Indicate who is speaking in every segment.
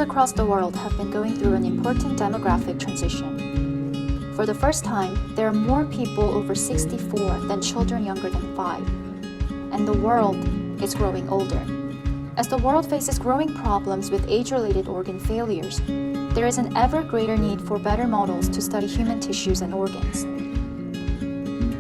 Speaker 1: across the world have been going through an important demographic transition. For the first time, there are more people over 64 than children younger than 5. And the world is growing older. As the world faces growing problems with age-related organ failures, there is an ever greater need for better models to study human tissues and organs.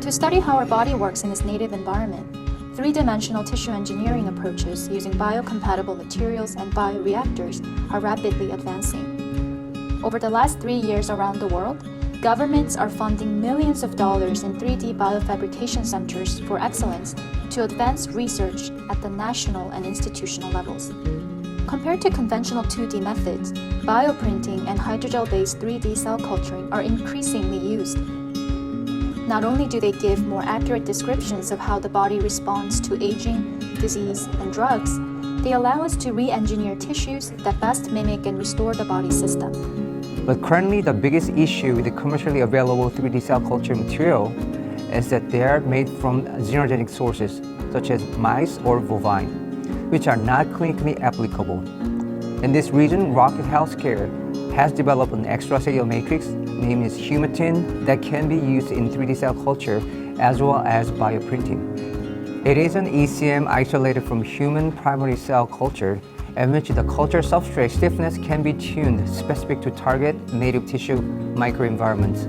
Speaker 1: To study how our body works in its native environment, three-dimensional tissue engineering approaches using biocompatible materials and bioreactors are rapidly advancing. Over the last 3 years around the world, governments are funding millions of dollars in 3D biofabrication centers for excellence to advance research at the national and institutional levels. Compared to conventional 2D methods, bioprinting and hydrogel-based 3D cell culturing are increasingly used. Not only do they give more accurate descriptions of how the body responds to aging, disease, and drugs, they allow us to re-engineer tissues that best mimic and restore the body system.
Speaker 2: But currently, the biggest issue with the commercially available 3D cell culture material is that they are made from xenogenic sources, such as mice or bovine, which are not clinically applicable. In this region, Rocket Healthcare has developed an extracellular matrix named as HumaTein that can be used in 3D cell culture as well as bioprinting. It is an ECM isolated from human primary cell culture, in which the culture substrate stiffness can be tuned specific to target native tissue microenvironments.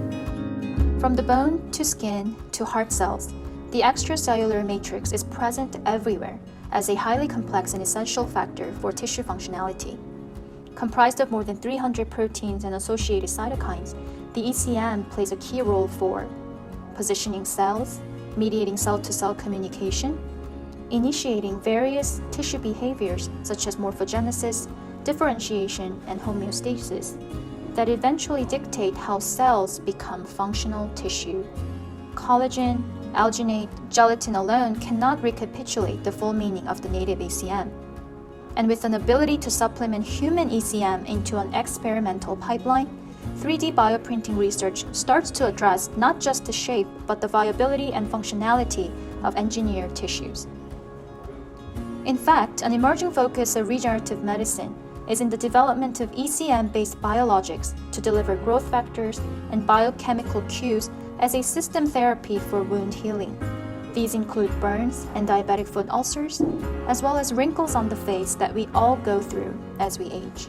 Speaker 1: From the bone to skin to heart cells, the extracellular matrix is present everywhere as a highly complex and essential factor for tissue functionality. Comprised of more than 300 proteins and associated cytokines, the ECM plays a key role for positioning cells, mediating cell-to-cell communication, initiating various tissue behaviors such as morphogenesis, differentiation, and homeostasis that eventually dictate how cells become functional tissue. Collagen, alginate, gelatin alone cannot recapitulate the full meaning of the native ECM. And with an ability to supplement human ECM into an experimental pipeline, 3D bioprinting research starts to address not just the shape, but the viability and functionality of engineered tissues. In fact, an emerging focus of regenerative medicine is in the development of ECM-based biologics to deliver growth factors and biochemical cues as a system therapy for wound healing. These include burns and diabetic foot ulcers, as well as wrinkles on the face that we all go through as we age.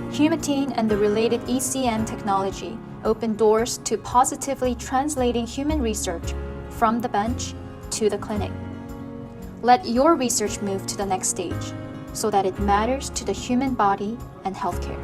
Speaker 1: HumaTein and the related ECM technology open doors to positively translating human research from the bench to the clinic. Let your research move to the next stage so that it matters to the human body and healthcare.